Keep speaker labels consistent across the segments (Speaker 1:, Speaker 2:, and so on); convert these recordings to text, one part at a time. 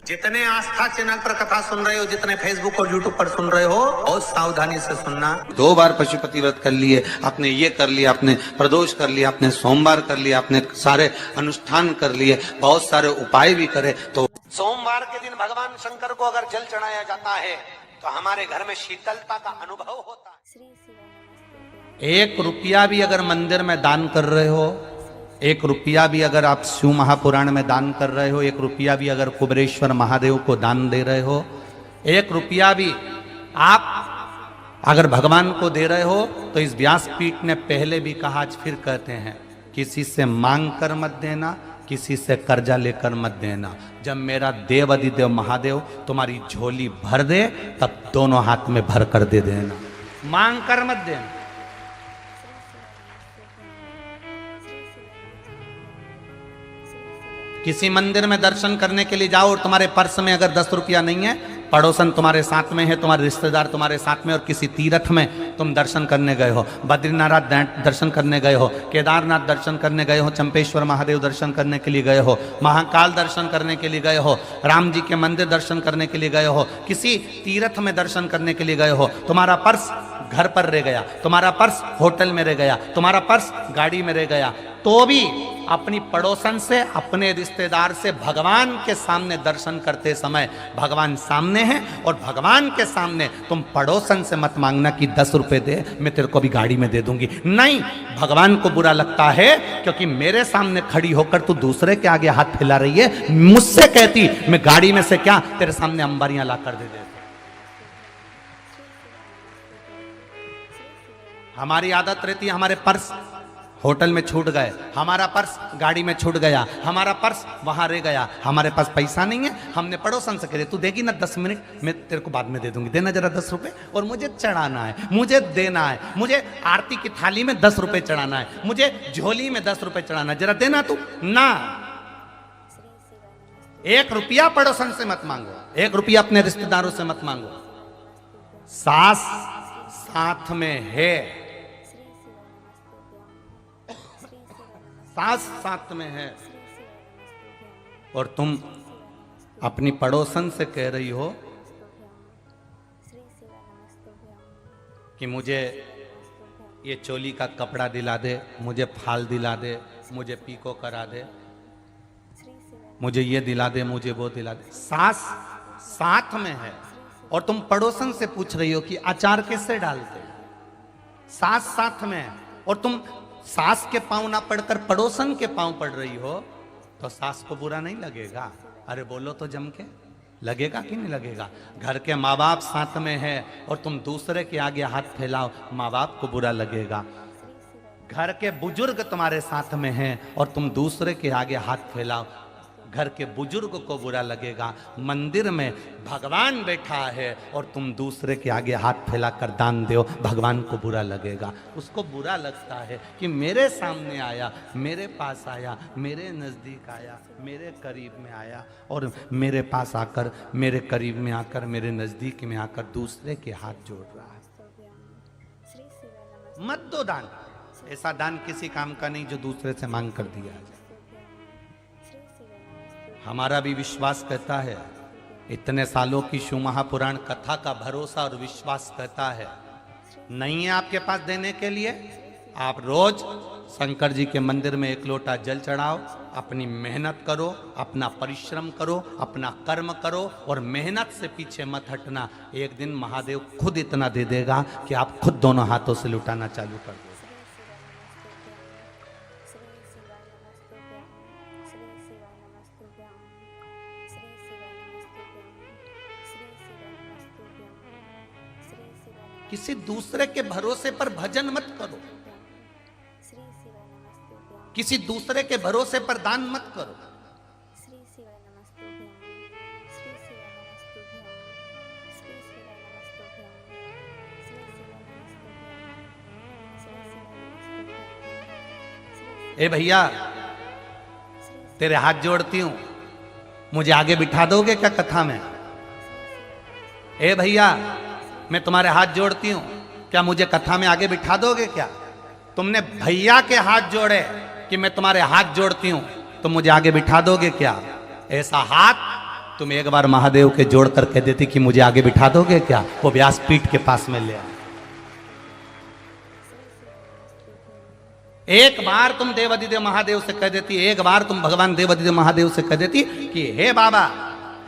Speaker 1: जितने आस्था चैनल पर कथा सुन रहे हो, जितने फेसबुक और यूट्यूब पर सुन रहे हो, बहुत सावधानी से सुनना।
Speaker 2: 2 बार पशुपति व्रत कर लिए, आपने ये कर लिया, आपने प्रदोष कर लिया, आपने सोमवार कर लिया, आपने सारे अनुष्ठान कर लिए, बहुत सारे उपाय भी करे, तो सोमवार के दिन भगवान शंकर को अगर जल चढ़ाया जाता है तो हमारे घर में शीतलता का अनुभव होता है। 1 रुपया भी अगर मंदिर में दान कर रहे हो, 1 रुपया भी अगर आप शिव महापुराण में दान कर रहे हो, 1 रुपया भी अगर कुबेरेश्वर महादेव को दान दे रहे हो, 1 रुपया भी आप अगर भगवान को दे रहे हो, तो इस व्यासपीठ ने पहले भी कहा, आज फिर कहते हैं, किसी से मांग कर मत देना, किसी से कर्जा लेकर मत देना। जब मेरा देव अधिदेव महादेव तुम्हारी झोली भर दे, तब दोनों हाथ में भर कर दे देना, मांग कर मत देना। किसी मंदिर में दर्शन करने के लिए जाओ और तुम्हारे पर्स में अगर 10 रुपया नहीं है, पड़ोसन तुम्हारे साथ में है, तुम्हारे रिश्तेदार तुम्हारे साथ में, और किसी तीर्थ में तुम दर्शन करने गए हो, बद्रीनाथ दर्शन करने गए हो, केदारनाथ दर्शन करने गए हो, चंपेश्वर महादेव दर्शन करने के लिए गए हो, महाकाल दर्शन करने के लिए गए हो, राम जी के मंदिर दर्शन करने के लिए गए हो, किसी तीर्थ में दर्शन करने के लिए गए हो, तुम्हारा पर्स घर पर रह गया, तुम्हारा पर्स होटल में रह गया, तुम्हारा पर्स गाड़ी में रह गया, तो भी अपनी पड़ोसन से, अपने रिश्तेदार से भगवान के सामने दर्शन करते समय भगवान सामने है, और भगवान के सामने तुम पड़ोसन से मत मांगना कि 10 रुपए दे, मैं तेरे को भी गाड़ी में दे दूंगी। नहीं, भगवान को बुरा लगता है, क्योंकि मेरे सामने खड़ी होकर तू दूसरे के आगे हाथ फैला रही है। मुझसे कहती मैं गाड़ी में से क्या तेरे सामने अंबारियां ला कर दे देती। हमारी आदत रहती है, हमारे पर्स होटल में छूट गए, हमारा पर्स गाड़ी में छूट गया, हमारा पर्स वहां रह गया, हमारे पास पैसा नहीं है, हमने पड़ोसन से कह तू देगी ना 10 मिनट, मैं तेरे को बाद में दे दूंगी, देना जरा 10 रुपए, और मुझे चढ़ाना है, मुझे देना है, मुझे आरती की थाली में 10 रुपए चढ़ाना है, मुझे झोली में 10 रुपए चढ़ाना है, जरा देना तू ना। 1 रुपया पड़ोसन से मत मांगो, 1 रुपया अपने रिश्तेदारों से मत मांगो। सास साथ में है, सास साथ में है, और तुम अपनी पड़ोसन से कह रही हो कि मुझे ये चोली का कपड़ा दिला दे, मुझे फाल दिला दे, मुझे पीको करा दे, मुझे ये दिला दे, मुझे वो दिला दे। सास साथ में है और तुम पड़ोसन से पूछ रही हो कि अचार कैसे डालते। सास साथ में है और तुम सास के पांव ना पड़कर पड़ोसन के पांव पड़ रही हो, तो सास को बुरा नहीं लगेगा? अरे बोलो तो जम के, लगेगा कि नहीं लगेगा? घर के माँ बाप साथ में है और तुम दूसरे के आगे हाथ फैलाओ, माँ बाप को बुरा लगेगा। घर के बुजुर्ग तुम्हारे साथ में हैं और तुम दूसरे के आगे हाथ फैलाओ, घर के बुजुर्ग को बुरा लगेगा। मंदिर में भगवान बैठा है और तुम दूसरे के आगे हाथ फैलाकर दान दो, भगवान को बुरा लगेगा। उसको बुरा लगता है कि मेरे सामने आया, मेरे पास आया, मेरे नज़दीक आया, मेरे करीब में आया, और मेरे पास आकर, मेरे करीब में आकर, मेरे नज़दीक में आकर दूसरे के हाथ जोड़ रहा है। मत दो दान, ऐसा दान किसी काम का नहीं जो दूसरे से मांग कर दिया जाए। हमारा भी विश्वास कहता है, इतने सालों की शिव महापुराण कथा का भरोसा और विश्वास कहता है, नहीं है आपके पास देने के लिए, आप रोज शंकर जी के मंदिर में 1 लोटा जल चढ़ाओ, अपनी मेहनत करो, अपना परिश्रम करो, अपना कर्म करो, और मेहनत से पीछे मत हटना। एक दिन महादेव खुद इतना दे देगा कि आप खुद दोनों हाथों से लुटाना चालू कर दो। किसी दूसरे के भरोसे पर भजन मत करो, किसी दूसरे के भरोसे पर दान मत करो। ए भैया, तेरे हाथ जोड़ती हूं, मुझे आगे बिठा दोगे क्या कथा में? ए भैया, मैं तुम्हारे हाथ जोड़ती हूं, क्या मुझे कथा में आगे बिठा दोगे क्या? तुमने भैया के हाथ जोड़े कि मैं तुम्हारे हाथ जोड़ती हूं, तो मुझे आगे बिठा दोगे क्या? ऐसा हाथ तुम एक बार महादेव के जोड़ कर कह देती कि मुझे आगे बिठा दोगे क्या, वो व्यासपीठ के पास में ले आए। एक बार तुम देवादिदेव महादेव से कह देती, एक बार तुम भगवान देवादिदेव महादेव से कह देती कि हे बाबा,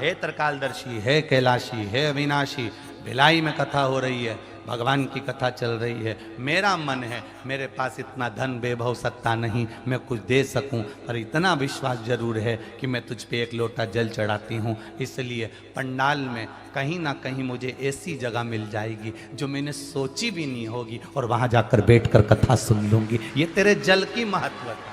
Speaker 2: हे त्रिकालदर्शी, हे कैलाशी, हे अविनाशी, भिलाई में कथा हो रही है, भगवान की कथा चल रही है, मेरा मन है, मेरे पास इतना धन वैभव सत्ता नहीं मैं कुछ दे सकूं, पर इतना विश्वास जरूर है कि मैं तुझ पे एक लोटा जल चढ़ाती हूं, इसलिए पंडाल में कहीं ना कहीं मुझे ऐसी जगह मिल जाएगी जो मैंने सोची भी नहीं होगी, और वहां जाकर बैठकर कथा सुन लूंगी। ये तेरे जल की महत्वता,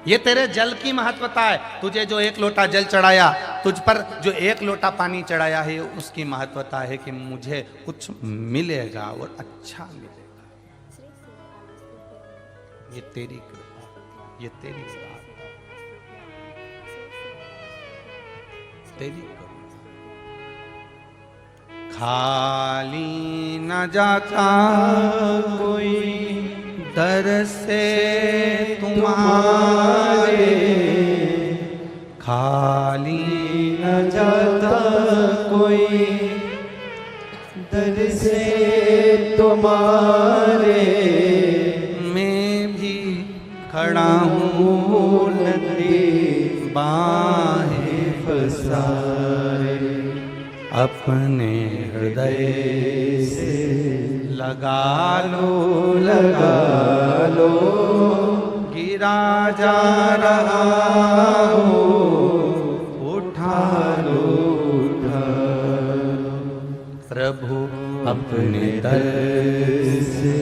Speaker 2: ये तेरे जल की महत्वता है। तुझे जो एक लोटा जल चढ़ाया, तुझ पर जो एक लोटा पानी चढ़ाया है, उसकी महत्वता है कि मुझे कुछ मिलेगा और अच्छा मिलेगा। ये तेरी कृपा, ये तेरी बात, तेरी करुणा। खाली न जाता कोई दर से तुम्हारे, खाली
Speaker 3: न जाता कोई दर से तुम्हारे,
Speaker 2: मैं भी खड़ा हूँ
Speaker 3: नदी
Speaker 2: बाहें
Speaker 3: पसारे,
Speaker 2: अपने हृदय से लगा लो,
Speaker 3: लगा लो,
Speaker 2: गिरा जा रहा हो, उठा लो,
Speaker 3: उठा
Speaker 2: प्रभु अपने दर
Speaker 3: से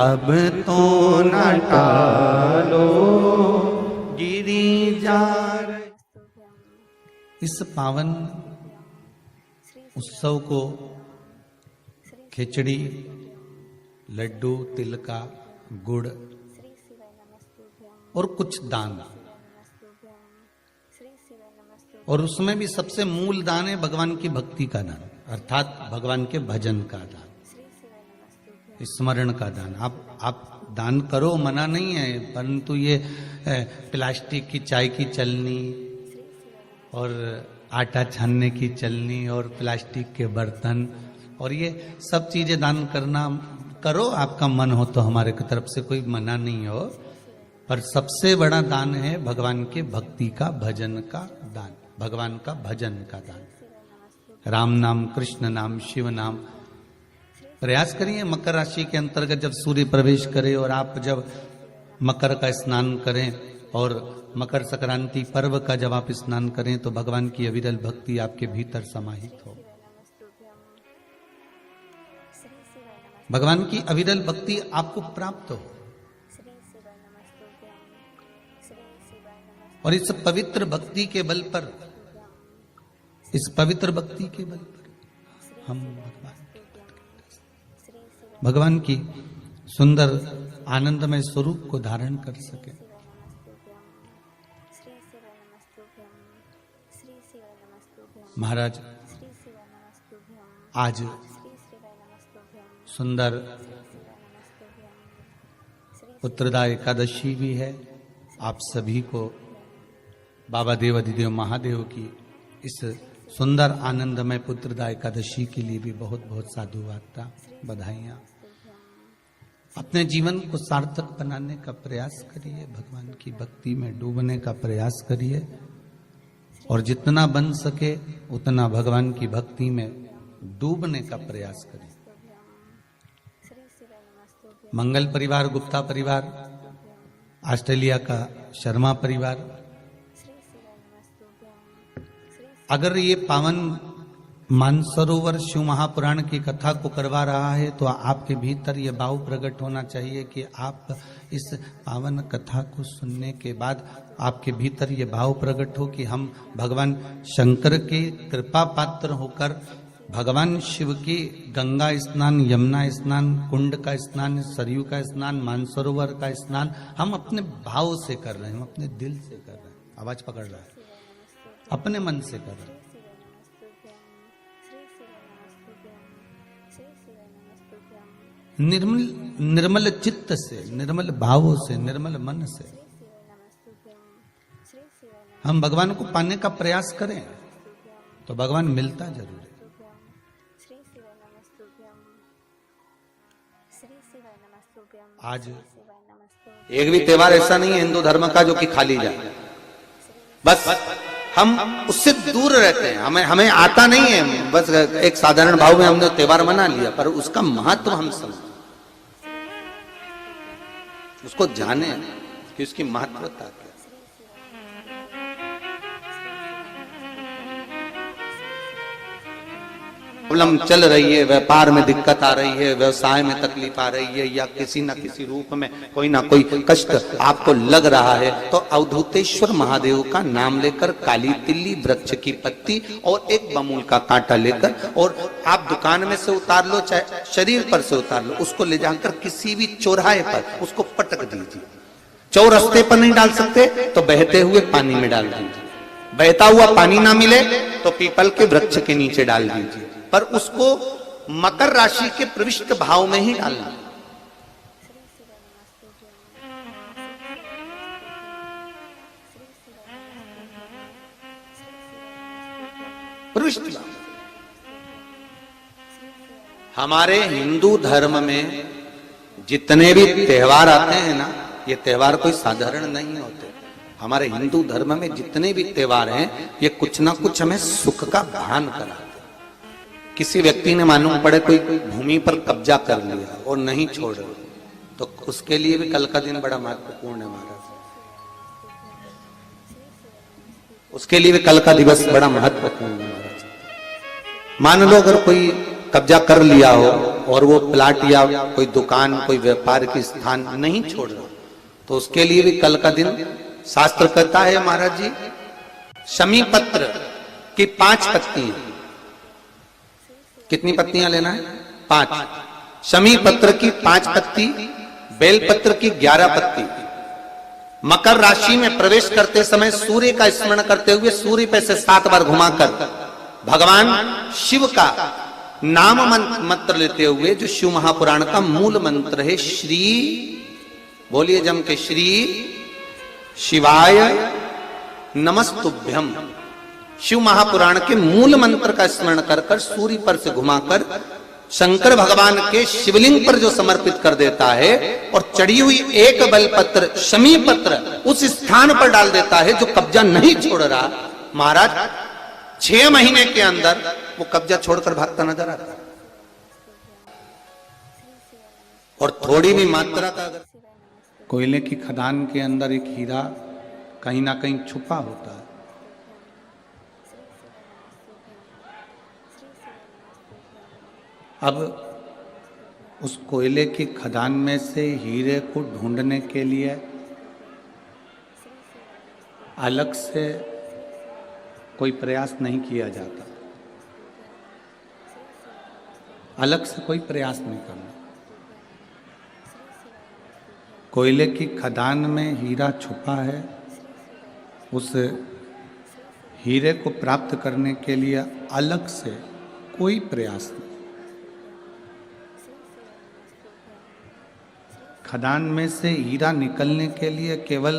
Speaker 2: अब तो न टालो, गिरी जा रही। इस पावन उत्सव को खिचड़ी, लड्डू, तिल का गुड़ और कुछ दान, और उसमें भी सबसे मूल दान है भगवान की भक्ति का दान, अर्थात भगवान के भजन का दान, स्मरण का दान। आप दान करो, मना नहीं है, परंतु ये प्लास्टिक की चाय की चलनी और आटा छानने की चलनी और प्लास्टिक के बर्तन और ये सब चीजें दान करना करो, आपका मन हो तो, हमारे की तरफ से कोई मना नहीं हो, पर सबसे बड़ा दान है भगवान के भक्ति का, भजन का दान, भगवान का भजन का दान। राम नाम, कृष्ण नाम, शिव नाम। प्रयास करिए मकर राशि के अंतर्गत जब सूर्य प्रवेश करे और आप जब मकर का स्नान करें और मकर संक्रांति पर्व का जब आप स्नान करें तो भगवान की अविरल भक्ति आपके भीतर समाहित हो। भगवान की अविरल भक्ति आपको प्राप्त हो, और इस पवित्र भक्ति के बल पर, इस पवित्र भक्ति के बल पर हम भगवान की सुंदर आनंदमय स्वरूप को धारण कर सके। महाराज, आज सुंदर पुत्रदा एकादशी भी है। आप सभी को बाबा देवादिदेव महादेव की इस सुंदर आनंदमय पुत्रदा एकादशी के लिए भी बहुत बहुत साधुवाद, बधाइयाँ। अपने जीवन को सार्थक बनाने का प्रयास करिए, भगवान की भक्ति में डूबने का प्रयास करिए, और जितना बन सके उतना भगवान की भक्ति में डूबने का प्रयास करिए। मंगल परिवार, गुप्ता परिवार, ऑस्ट्रेलिया का शर्मा परिवार, अगर ये पावन मानसरोवर शिव महापुराण की कथा को करवा रहा है तो आपके भीतर ये भाव प्रकट होना चाहिए कि आप इस पावन कथा को सुनने के बाद आपके भीतर ये भाव प्रकट हो कि हम भगवान शंकर के कृपा पात्र होकर भगवान शिव की गंगा स्नान, यमुना स्नान, कुंड का स्नान, सरयू का स्नान, मानसरोवर का स्नान हम अपने भाव से कर रहे हैं, हम अपने दिल से कर रहे हैं। आवाज पकड़ रहा है, अपने मन से कर रहे हैं। निर्मल चित्त से, निर्मल भावों से, निर्मल मन से। हम भगवान को पाने का प्रयास करें तो भगवान मिलता जरूर है।
Speaker 4: श्री शिवाय नमस्तुभ्यम, श्री शिवाय नमस्तुभ्यम,
Speaker 2: आज
Speaker 4: श्री शिवाय नमस्तुभ्यम।
Speaker 2: एक भी त्योहार ऐसा नहीं है हिंदू धर्म का जो कि खाली जाए, बस हम उससे दूर रहते हैं, हमें आता नहीं है, बस एक साधारण भाव में हमने त्योहार मना लिया, पर उसका महत्व हम समझ, उसको जाने कि उसकी महत्वता क्या। प्रॉब्लम चल रही है, व्यापार में दिक्कत आ रही है, व्यवसाय में तकलीफ आ रही है, या किसी न किसी रूप में कोई ना कोई कष्ट आपको लग रहा है, तो अवधूतेश्वर महादेव का नाम लेकर काली तिल्ली, वृक्ष की पत्ती और एक बमूल का कांटा लेकर, और आप दुकान में से उतार लो चाहे शरीर पर से उतार लो, उसको ले जाकर किसी भी चौराहे पर उसको पटक दीजिए। चौरस्ते पर नहीं डाल सकते तो बहते हुए पानी में डाल दीजिए, बहता हुआ पानी ना मिले तो पीपल के वृक्ष के नीचे डाल दीजिए, पर उसको मकर राशि के प्रविष्ट भाव में ही डालना। प्रविष्ट भाव। हमारे हिंदू धर्म में जितने भी त्योहार आते हैं ना, ये त्योहार कोई साधारण नहीं होते। हमारे हिंदू धर्म में जितने भी त्योहार हैं, ये कुछ ना कुछ हमें सुख का भान कराते। किसी व्यक्ति ने मालूम पड़े कोई भूमि पर कब्जा कर लिया और नहीं छोड़ रहा, तो उसके लिए भी कल का दिन बड़ा महत्वपूर्ण है महाराज, उसके लिए भी कल का दिवस बड़ा महत्वपूर्ण है महाराज। मान लो अगर कोई कब्जा कर लिया हो और वो प्लाट या कोई दुकान, कोई व्यापार की स्थान नहीं छोड़ रहा, तो उसके लिए भी कल का दिन शास्त्र कहता है महाराज जी, शमी पत्र की 5 पत्तियां, कितनी पत्तियां लेना है? 5। शमी पत्र की 5 पत्ती, बेल पत्र की 11 पत्ती। मकर राशि में प्रवेश करते समय सूर्य का स्मरण करते हुए सूर्य पे से 7 बार घुमाकर भगवान शिव का नाम मंत्र लेते हुए, जो शिव महापुराण का मूल मंत्र है, श्री, बोलिए जम के, श्री शिवाय नमस्तुभ्यम, शिव महापुराण के मूल मंत्र का स्मरण कर कर सूर्य पर से घुमाकर शंकर भगवान के शिवलिंग पर जो समर्पित कर देता है, और चढ़ी हुई एक बेलपत्र शमी पत्र उस स्थान पर डाल देता है जो कब्जा नहीं छोड़ रहा, महाराज 6 महीने के अंदर वो कब्जा छोड़कर भागता नजर आता है। और थोड़ी भी मात्रा का, अगर कोयले की खदान के अंदर एक हीरा कहीं ना कहीं छुपा होता है, अब उस कोयले की खदान में से हीरे को ढूंढने के लिए अलग से कोई प्रयास नहीं किया जाता, अलग से कोई प्रयास नहीं करना। कोयले की खदान में हीरा छुपा है, उस हीरे को प्राप्त करने के लिए अलग से कोई प्रयास नहीं। खदान में से हीरा निकलने के लिए केवल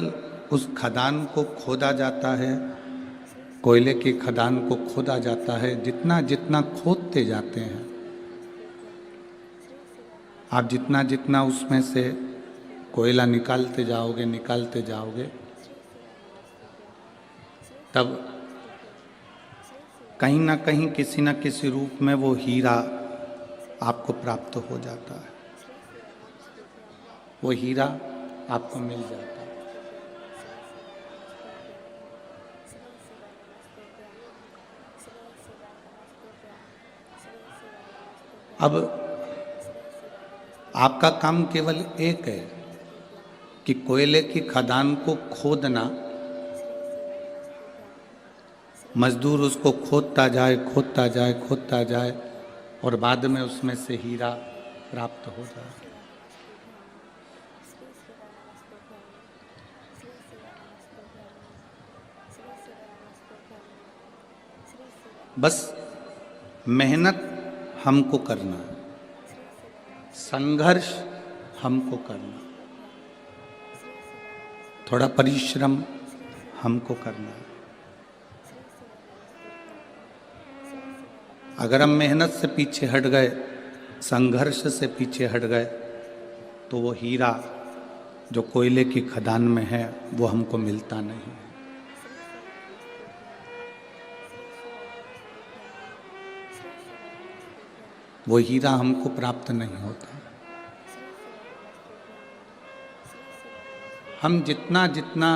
Speaker 2: उस खदान को खोदा जाता है, कोयले की खदान को खोदा जाता है। जितना जितना खोदते जाते हैं आप, जितना जितना उसमें से कोयला निकालते जाओगे, तब कहीं ना कहीं किसी न किसी रूप में वो हीरा आपको प्राप्त हो जाता है, वो हीरा आपको मिल जाता है। अब आपका काम केवल एक है कि कोयले की खदान को खोदना, मजदूर उसको खोदता जाए और बाद में उसमें से हीरा प्राप्त हो जाए। बस मेहनत हमको करना, संघर्ष हमको करना, थोड़ा परिश्रम हमको करना है। अगर हम मेहनत से पीछे हट गए, संघर्ष से पीछे हट गए, तो वो हीरा जो कोयले की खदान में है वो हमको मिलता नहीं है। वो हीरा हमको प्राप्त नहीं होता। हम जितना जितना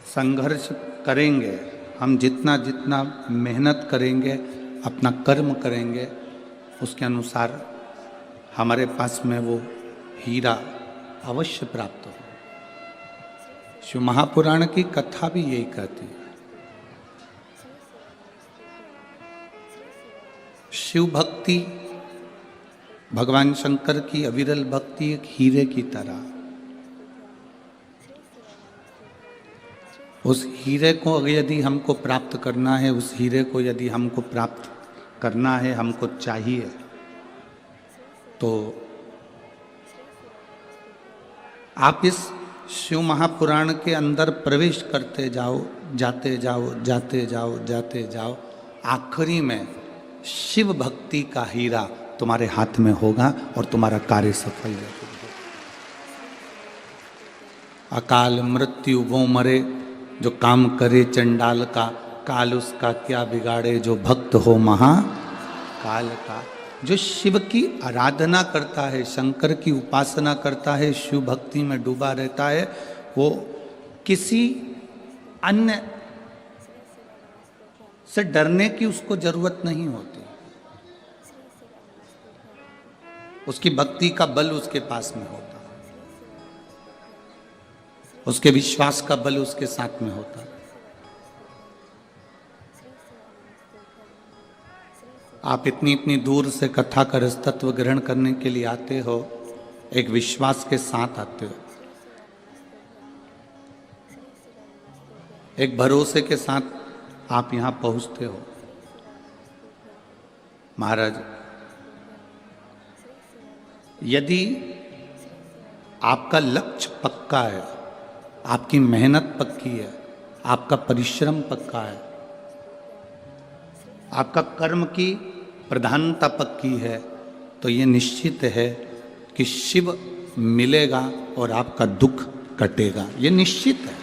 Speaker 2: संघर्ष करेंगे, हम जितना जितना मेहनत करेंगे, अपना कर्म करेंगे, उसके अनुसार हमारे पास में वो हीरा अवश्य प्राप्त हो। शिव महापुराण की कथा भी यही कहती है। शिव भक्ति, भगवान शंकर की अविरल भक्ति एक हीरे की तरह। उस हीरे को यदि हमको प्राप्त करना है, उस हीरे को यदि हमको प्राप्त करना है, हमको चाहिए, तो आप इस शिव महापुराण के अंदर प्रवेश करते जाओ, जाते जाओ, जाते जाओ, जाते जाओ, आखिरी में शिव भक्ति का हीरा तुम्हारे हाथ में होगा और तुम्हारा कार्य सफल होगा। अकाल मृत्यु वो मरे जो काम करे चंडाल का, काल उसका क्या बिगाड़े जो भक्त हो महाकाल का। जो शिव की आराधना करता है, शंकर की उपासना करता है, शिव भक्ति में डूबा रहता है, वो किसी अन्य से डरने की उसको जरूरत नहीं होती। उसकी भक्ति का बल उसके पास में होता है, उसके विश्वास का बल उसके साथ में होता है। आप इतनी इतनी दूर से कथा का रस तत्व ग्रहण करने के लिए आते हो, एक विश्वास के साथ आते हो, एक भरोसे के साथ आप यहाँ पहुँचते हो। महाराज, यदि आपका लक्ष्य पक्का है, आपकी मेहनत पक्की है, आपका परिश्रम पक्का है, आपका कर्म की प्रधानता पक्की है, तो ये निश्चित है कि शिव मिलेगा और आपका दुख कटेगा। ये निश्चित है।